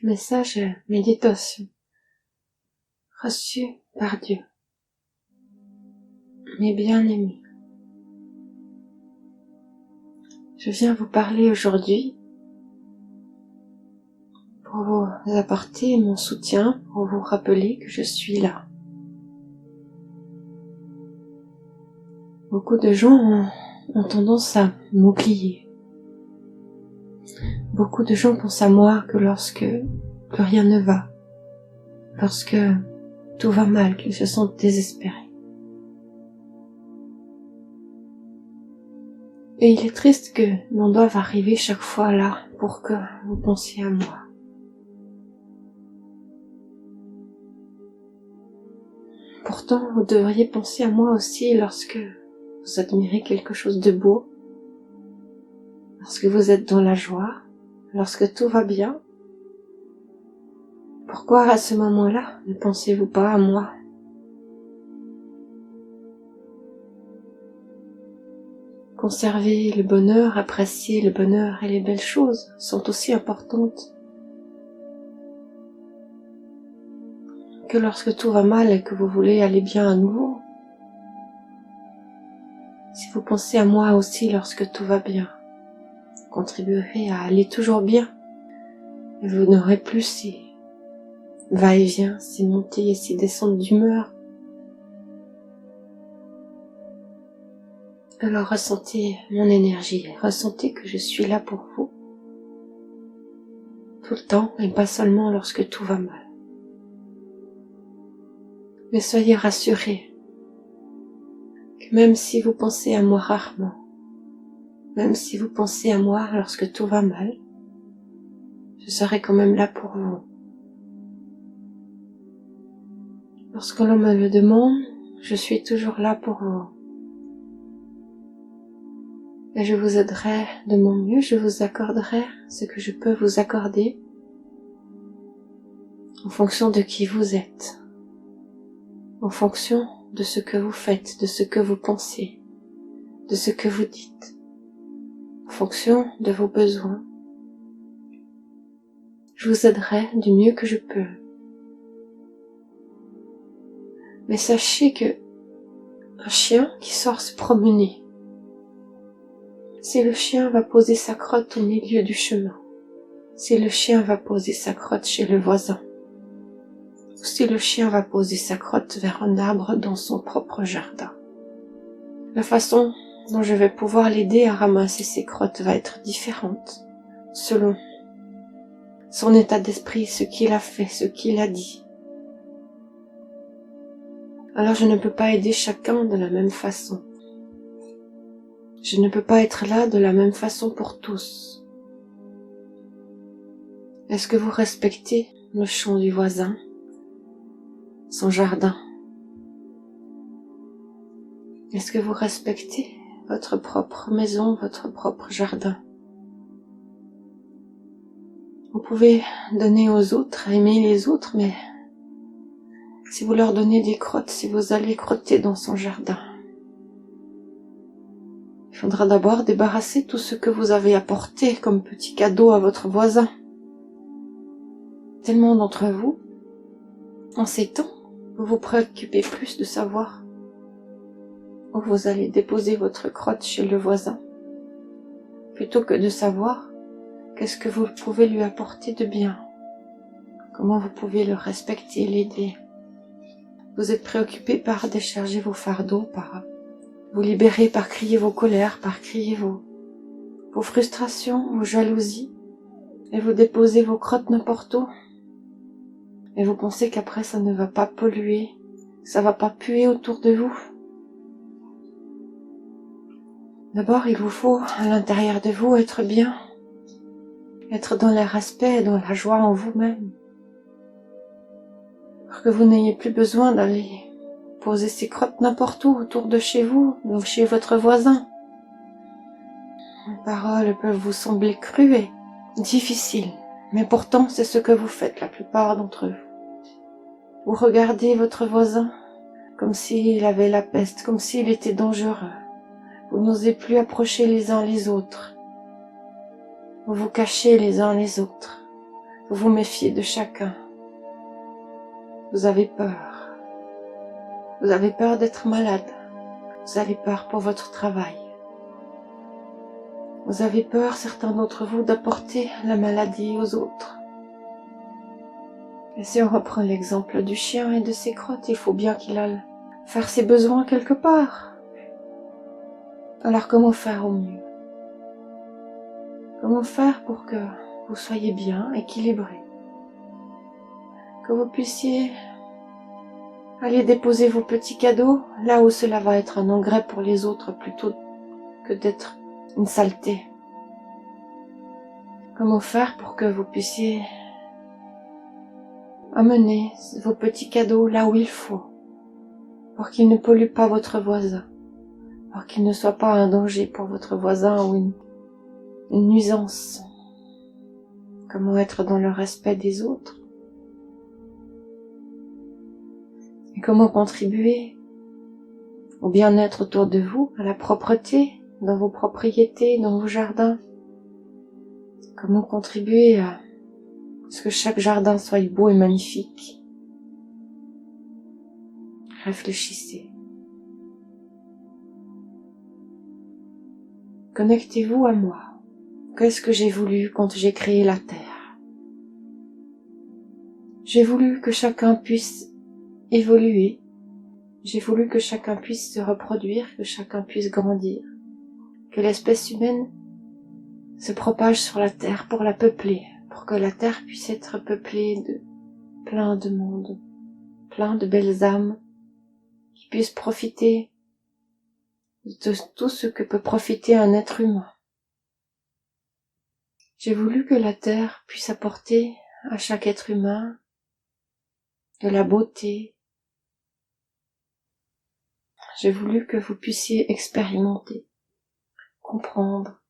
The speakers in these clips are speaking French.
Message méditation reçu par Dieu. Mes bien-aimés, je viens vous parler aujourd'hui pour vous apporter mon soutien, pour vous rappeler que je suis là. Beaucoup de gens ont tendance à m'oublier. Beaucoup de gens pensent à moi que lorsque plus rien ne va, lorsque tout va mal, qu'ils se sentent désespérés. Et il est triste que l'on doive arriver chaque fois là pour que vous pensiez à moi. Pourtant, vous devriez penser à moi aussi lorsque vous admirez quelque chose de beau, lorsque vous êtes dans la joie, lorsque tout va bien. Pourquoi à ce moment-là ne pensez-vous pas à moi? Conserver le bonheur, apprécier le bonheur et les belles choses sont aussi importantes que lorsque tout va mal et que vous voulez aller bien à nouveau. Si vous pensez à moi aussi lorsque tout va bien, vous contribuerez à aller toujours bien et vous n'aurez plus ces va-et-vient, ces montées et ces descentes d'humeur. Alors ressentez mon énergie, ressentez que je suis là pour vous, tout le temps et pas seulement lorsque tout va mal. Mais soyez rassurés que même si vous pensez à moi rarement, même si vous pensez à moi lorsque tout va mal, je serai quand même là pour vous. Lorsque l'on me le demande, je suis toujours là pour vous. Et je vous aiderai de mon mieux, je vous accorderai ce que je peux vous accorder en fonction de qui vous êtes, en fonction de ce que vous faites, de ce que vous pensez, de ce que vous dites, en fonction de vos besoins. Je vous aiderai du mieux que je peux. Mais sachez que un chien qui sort se promener, si le chien va poser sa crotte au milieu du chemin, si le chien va poser sa crotte chez le voisin, ou si le chien va poser sa crotte vers un arbre dans son propre jardin, la façon dont je vais pouvoir l'aider à ramasser ses crottes va être différente, selon son état d'esprit, ce qu'il a fait, ce qu'il a dit. Alors je ne peux pas aider chacun de la même façon. Je ne peux pas être là de la même façon pour tous. Est-ce que vous respectez le champ du voisin, son jardin? Est-ce que vous respectez votre propre maison, votre propre jardin? Vous pouvez donner aux autres, aimer les autres, mais si vous leur donnez des crottes, si vous allez crotter dans son jardin, il faudra d'abord débarrasser tout ce que vous avez apporté comme petit cadeau à votre voisin. Tellement d'entre vous, en ces temps, vous vous préoccupez plus de savoir où vous allez déposer votre crotte chez le voisin, plutôt que de savoir qu'est-ce que vous pouvez lui apporter de bien, comment vous pouvez le respecter, l'aider. Vous êtes préoccupé par décharger vos fardeaux, par vous libérer, par crier vos colères, par crier vos frustrations, vos jalousies, et vous déposez vos crottes n'importe où. Et vous pensez qu'après ça ne va pas polluer, ça va pas puer autour de vous. D'abord, il vous faut, à l'intérieur de vous, être bien, être dans le respect et dans la joie en vous-même, pour que vous n'ayez plus besoin d'aller poser ces crottes n'importe où autour de chez vous, ou chez votre voisin. Les paroles peuvent vous sembler crues et difficiles, mais pourtant c'est ce que vous faites la plupart d'entre vous. Vous regardez votre voisin comme s'il avait la peste, comme s'il était dangereux. Vous n'osez plus approcher les uns les autres. Vous vous cachez les uns les autres. Vous vous méfiez de chacun. Vous avez peur. Vous avez peur d'être malade. Vous avez peur pour votre travail. Vous avez peur, certains d'entre vous, d'apporter la maladie aux autres. Et si on reprend l'exemple du chien et de ses crottes, il faut bien qu'il aille faire ses besoins quelque part. Alors comment faire au mieux? Comment faire pour que vous soyez bien équilibrés? Que vous puissiez aller déposer vos petits cadeaux là où cela va être un engrais pour les autres plutôt que d'être une saleté. Comment faire pour que vous puissiez amener vos petits cadeaux là où il faut, pour qu'ils ne polluent pas votre voisin, pour qu'ils ne soient pas un danger pour votre voisin ou une nuisance. Comment être dans le respect des autres? Et comment contribuer au bien-être autour de vous, à la propreté dans vos propriétés, dans vos jardins? Comment contribuer à ce que chaque jardin soit beau et magnifique? Réfléchissez. Connectez-vous à moi. Qu'est-ce que j'ai voulu quand j'ai créé la Terre? J'ai voulu que chacun puisse évoluer. J'ai voulu que chacun puisse se reproduire, que chacun puisse grandir, que l'espèce humaine se propage sur la Terre pour la peupler, pour que la Terre puisse être peuplée de plein de monde, plein de belles âmes qui puissent profiter de tout ce que peut profiter un être humain. J'ai voulu que la Terre puisse apporter à chaque être humain de la beauté. J'ai voulu que vous puissiez expérimenter, comprendre,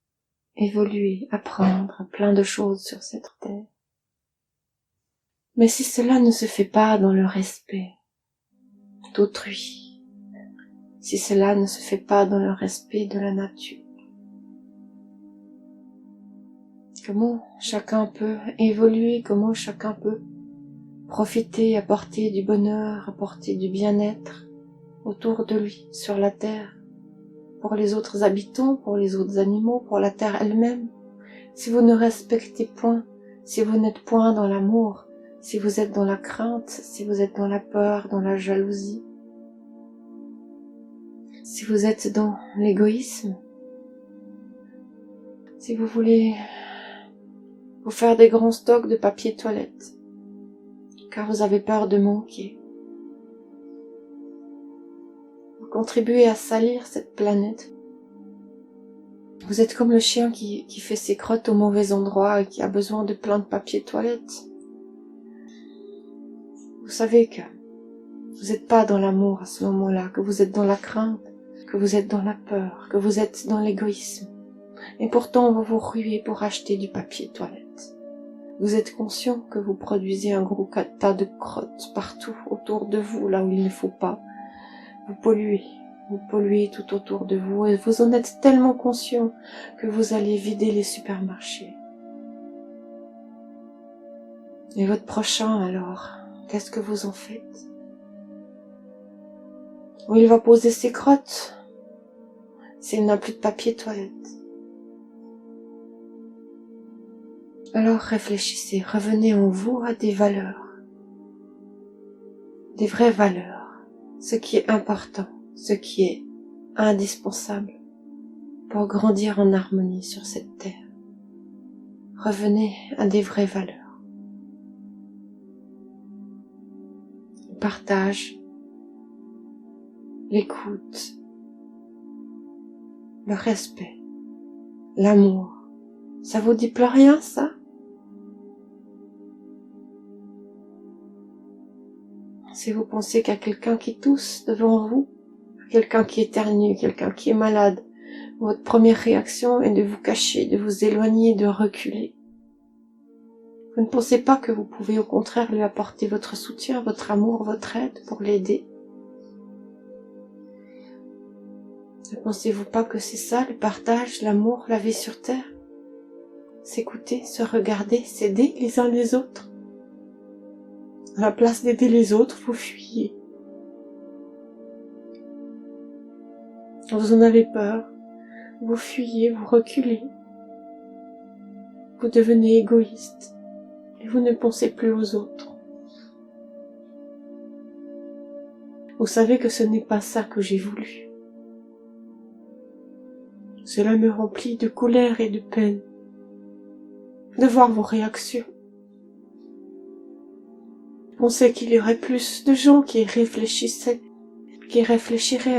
évoluer, apprendre plein de choses sur cette terre. Mais si cela ne se fait pas dans le respect d'autrui, si cela ne se fait pas dans le respect de la nature, comment chacun peut évoluer, comment chacun peut profiter, apporter du bonheur, apporter du bien-être autour de lui, sur la terre, pour les autres habitants, pour les autres animaux, pour la terre elle-même. Si vous ne respectez point, si vous n'êtes point dans l'amour, si vous êtes dans la crainte, si vous êtes dans la peur, dans la jalousie, si vous êtes dans l'égoïsme, si vous voulez vous faire des grands stocks de papier toilette, car vous avez peur de manquer, vous contribuez à salir cette planète. Vous êtes comme le chien qui fait ses crottes au mauvais endroit et qui a besoin de plein de papier toilette. Vous savez que vous n'êtes pas dans l'amour à ce moment-là, que vous êtes dans la crainte, que vous êtes dans la peur, que vous êtes dans l'égoïsme. Et pourtant, vous vous ruez pour acheter du papier toilette. Vous êtes conscient que vous produisez un gros tas de crottes partout autour de vous, là où il ne faut pas. Vous polluez tout autour de vous et vous en êtes tellement conscient que vous allez vider les supermarchés. Et votre prochain alors, qu'est-ce que vous en faites? Où il va poser ses crottes s'il n'a plus de papier toilette? Alors réfléchissez, revenez en vous à des valeurs, des vraies valeurs, ce qui est important, ce qui est indispensable pour grandir en harmonie sur cette terre. Revenez à des vraies valeurs. Le partage, l'écoute, le respect, l'amour. Ça vous dit plus rien, ça? Si vous pensez qu'à quelqu'un qui tousse devant vous, quelqu'un qui éternue, quelqu'un qui est malade, votre première réaction est de vous cacher, de vous éloigner, de reculer. Vous ne pensez pas que vous pouvez au contraire lui apporter votre soutien, votre amour, votre aide pour l'aider? Ne pensez-vous pas que c'est ça le partage, l'amour, la vie sur terre? s'écouter, se regarder, s'aider les uns les autres. À la place d'aider les autres, vous fuyez. Vous en avez peur, vous fuyez, vous reculez. Vous devenez égoïste et vous ne pensez plus aux autres. Vous savez que ce n'est pas ça que j'ai voulu. Cela me remplit de colère et de peine de voir vos réactions. Je pensais qu'il y aurait plus de gens qui réfléchiraient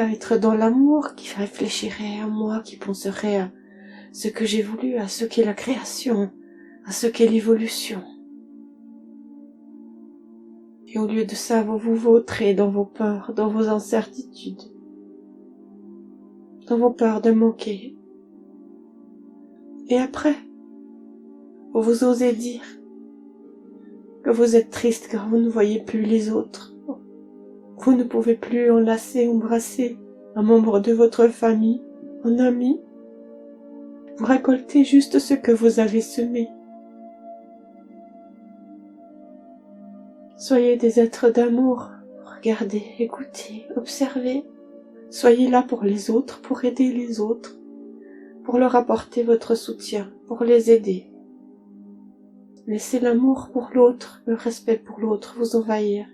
à être dans l'amour, qui réfléchiraient à moi, qui penseraient à ce que j'ai voulu, à ce qu'est la création, à ce qu'est l'évolution. Et au lieu de ça, vous vous vautrez dans vos peurs, dans vos incertitudes, dans vos peurs de manquer. Et après, vous osez dire que vous êtes triste car vous ne voyez plus les autres. Vous ne pouvez plus enlacer, embrasser un membre de votre famille, un ami. Vous récoltez juste ce que vous avez semé. Soyez des êtres d'amour. Regardez, écoutez, observez. Soyez là pour les autres, pour aider les autres, pour leur apporter votre soutien, pour les aider. Laissez l'amour pour l'autre, le respect pour l'autre vous envahir.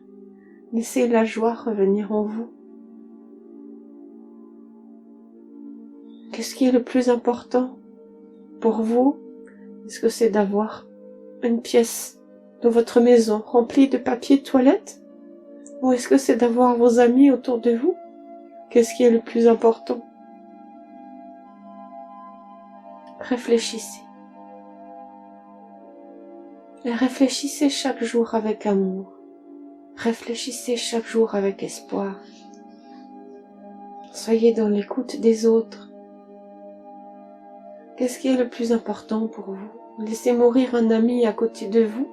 Laissez la joie revenir en vous. Qu'est-ce qui est le plus important pour vous? Est-ce que c'est d'avoir une pièce dans votre maison remplie de papier de toilette? Ou est-ce que c'est d'avoir vos amis autour de vous? Qu'est-ce qui est le plus important? Réfléchissez. Et réfléchissez chaque jour avec amour. Réfléchissez chaque jour avec espoir. Soyez dans l'écoute des autres. Qu'est-ce qui est le plus important pour vous? Laissez mourir un ami à côté de vous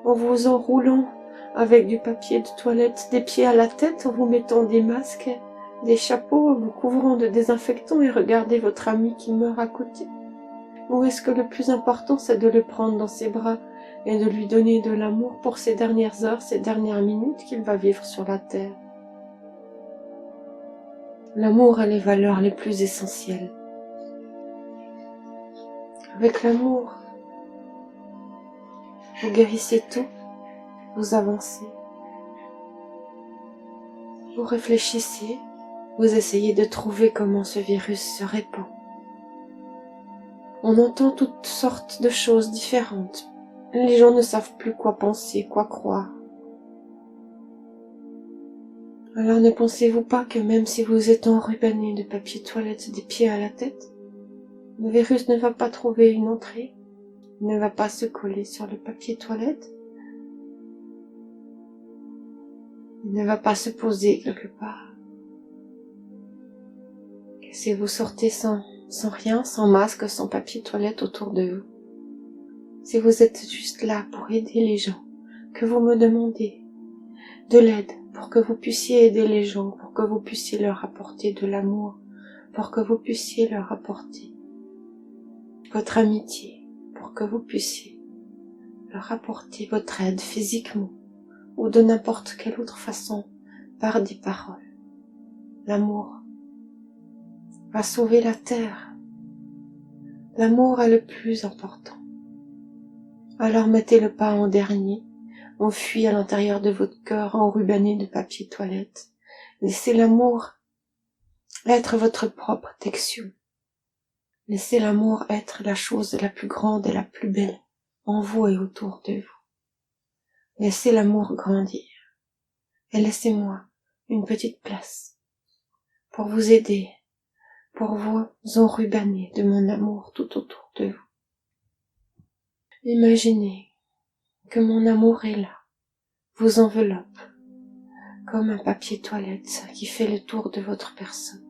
en vous enroulant avec du papier de toilette des pieds à la tête, en vous mettant des masques, des chapeaux, en vous couvrant de désinfectants et regardez votre ami qui meurt à côté? Ou est-ce que le plus important c'est de le prendre dans ses bras et de lui donner de l'amour pour ces dernières heures, ces dernières minutes qu'il va vivre sur la terre? L'amour est les valeurs les plus essentielles. Avec l'amour, vous guérissez tout, vous avancez, vous réfléchissez, vous essayez de trouver comment ce virus se répand. On entend toutes sortes de choses différentes. Les gens ne savent plus quoi penser, quoi croire. Alors ne pensez-vous pas que même si vous êtes enrubanné de papier toilette des pieds à la tête, le virus ne va pas trouver une entrée, il ne va pas se coller sur le papier toilette, il ne va pas se poser quelque part. Que si vous sortez sans rien, sans masque, sans papier toilette autour de vous, si vous êtes juste là pour aider les gens, que vous me demandez de l'aide pour que vous puissiez aider les gens, pour que vous puissiez leur apporter de l'amour, pour que vous puissiez leur apporter votre amitié, pour que vous puissiez leur apporter votre aide physiquement ou de n'importe quelle autre façon par des paroles. L'amour va sauver la terre. L'amour est le plus important. Alors mettez le pas en dernier, enfui à l'intérieur de votre cœur enrubanné de papier toilette. Laissez l'amour être votre propre protection. Laissez l'amour être la chose la plus grande et la plus belle en vous et autour de vous. Laissez l'amour grandir. Et laissez-moi une petite place pour vous aider, pour vous enrubanner de mon amour tout autour de vous. Imaginez que mon amour est là, vous enveloppe, comme un papier toilette qui fait le tour de votre personne.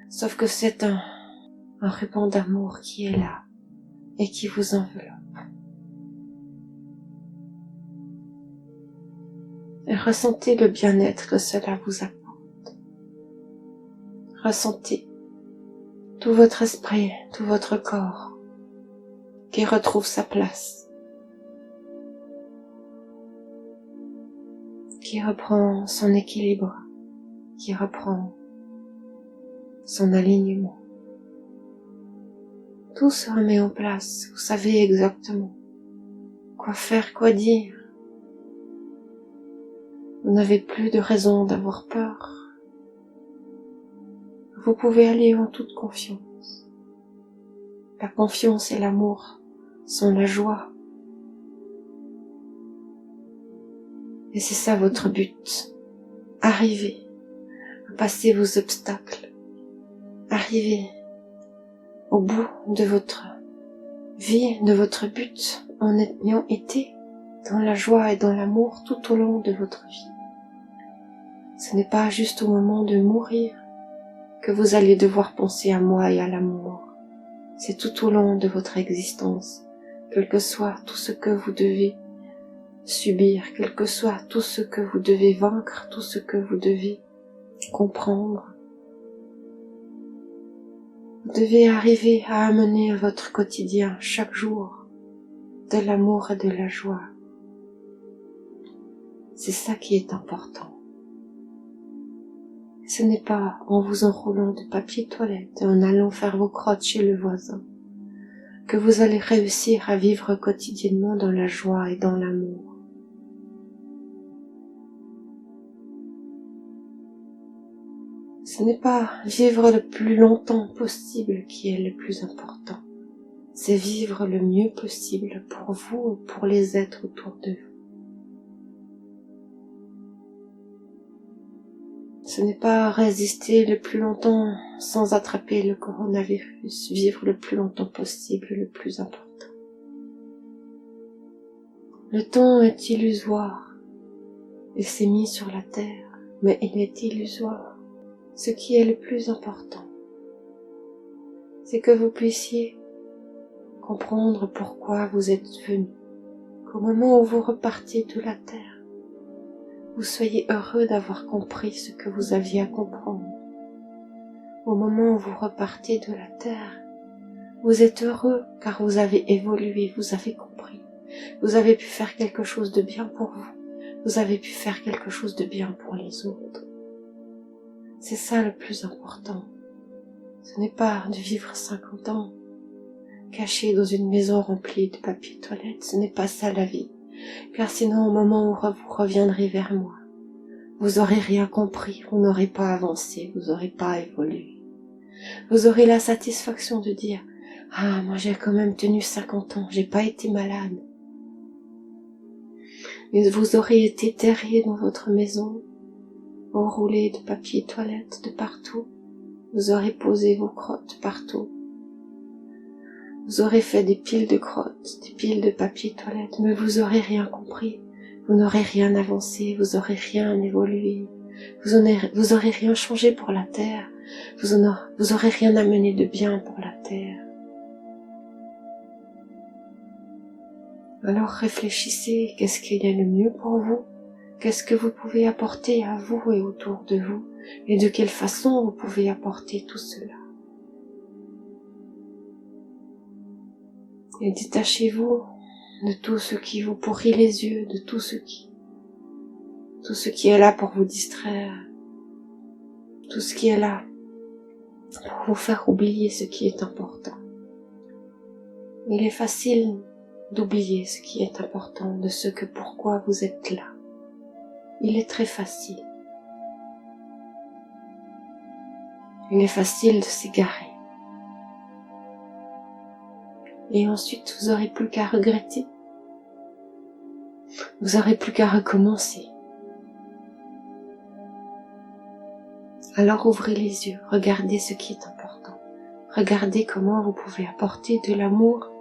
Sauf que c'est un ruban d'amour qui est là et qui vous enveloppe. Et ressentez le bien-être que cela vous apporte. Ressentez tout votre esprit, tout votre corps qui retrouve sa place, qui reprend son équilibre, qui reprend son alignement. Tout se remet en place, vous savez exactement quoi faire, quoi dire. Vous n'avez plus de raison d'avoir peur. Vous pouvez aller en toute confiance. La confiance et l'amour sont la joie. Et c'est ça votre but. Arrivez à passer vos obstacles. Arrivez au bout de votre vie, de votre but, en ayant été dans la joie et dans l'amour tout au long de votre vie. Ce n'est pas juste au moment de mourir que vous allez devoir penser à moi et à l'amour. C'est tout au long de votre existence, quel que soit tout ce que vous devez subir, quel que soit tout ce que vous devez vaincre, tout ce que vous devez comprendre. Vous devez arriver à amener à votre quotidien chaque jour de l'amour et de la joie. C'est ça qui est important. Ce n'est pas en vous enroulant de papier toilette et en allant faire vos crottes chez le voisin que vous allez réussir à vivre quotidiennement dans la joie et dans l'amour. Ce n'est pas vivre le plus longtemps possible qui est le plus important. C'est vivre le mieux possible pour vous et pour les êtres autour de vous. Ce n'est pas résister le plus longtemps sans attraper le coronavirus, vivre le plus longtemps possible le plus important. Le temps est illusoire. Il s'est mis sur la terre, mais il est illusoire. Ce qui est le plus important, c'est que vous puissiez comprendre pourquoi vous êtes venu, qu'au moment où vous repartiez de la terre, vous soyez heureux d'avoir compris ce que vous aviez à comprendre. Au moment où vous repartez de la terre, vous êtes heureux car vous avez évolué, vous avez compris. Vous avez pu faire quelque chose de bien pour vous. Vous avez pu faire quelque chose de bien pour les autres. C'est ça le plus important. Ce n'est pas de vivre 50 ans caché dans une maison remplie de papier toilette. Ce n'est pas ça la vie. Car sinon, au moment où vous reviendrez vers moi, vous aurez rien compris, vous n'aurez pas avancé, vous n'aurez pas évolué. Vous aurez la satisfaction de dire « Ah, moi j'ai quand même tenu 50 ans, j'ai pas été malade. » Mais vous aurez été terrier dans votre maison, enroulé de papier toilette de partout. Vous aurez posé vos crottes partout. Vous aurez fait des piles de crottes, des piles de papier toilette, mais vous aurez rien compris. Vous n'aurez rien avancé, vous aurez rien évolué. Vous aurez rien changé pour la terre. Vous aurez rien amené de bien pour la terre. Alors réfléchissez, qu'est-ce qu'il y a le mieux pour vous? Qu'est-ce que vous pouvez apporter à vous et autour de vous? Et de quelle façon vous pouvez apporter tout cela? Et détachez-vous de tout ce qui vous pourrit les yeux, de tout ce qui est là pour vous distraire, tout ce qui est là pour vous faire oublier ce qui est important. Il est facile d'oublier ce qui est important, de ce que pourquoi vous êtes là. Il est très facile. Il est facile de s'égarer. Et ensuite, vous n'aurez plus qu'à regretter. Vous n'aurez plus qu'à recommencer. Alors ouvrez les yeux, regardez ce qui est important. Regardez comment vous pouvez apporter de l'amour,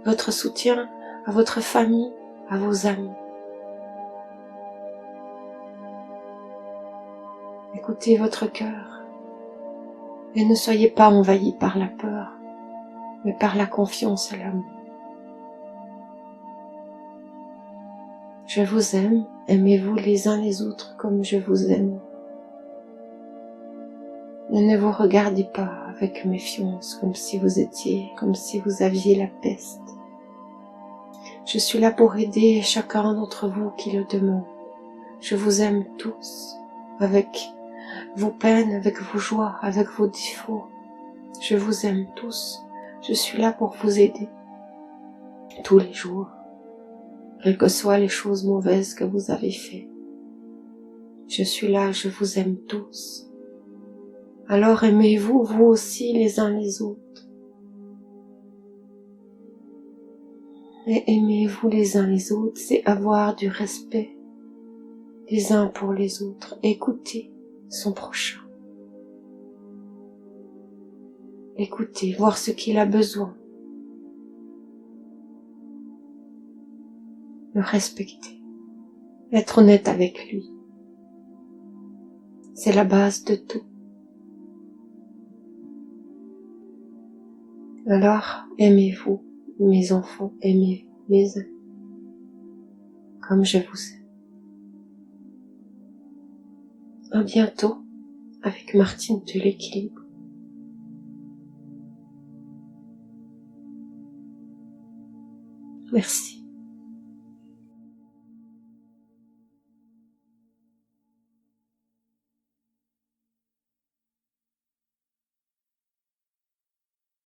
votre soutien à votre famille, à vos amis. Écoutez votre cœur et ne soyez pas envahis par la peur, mais par la confiance et l'amour. Je vous aime, aimez-vous les uns les autres comme je vous aime. Et ne vous regardez pas avec méfiance comme si vous aviez la peste. Je suis là pour aider chacun d'entre vous qui le demande. Je vous aime tous, avec vos peines, avec vos joies, avec vos défauts. Je vous aime tous. Je suis là pour vous aider tous les jours, quelles que soient les choses mauvaises que vous avez faites. Je suis là, je vous aime tous. Alors aimez-vous, vous aussi, les uns les autres. Et aimez-vous les uns les autres, c'est avoir du respect les uns pour les autres. Écoutez son prochain. Écoutez, voir ce qu'il a besoin. Le respecter. Être honnête avec lui. C'est la base de tout. Alors, aimez-vous, mes enfants, aimez-vous, mes amis, comme je vous aime. À bientôt avec Martine de l'équilibre. Merci.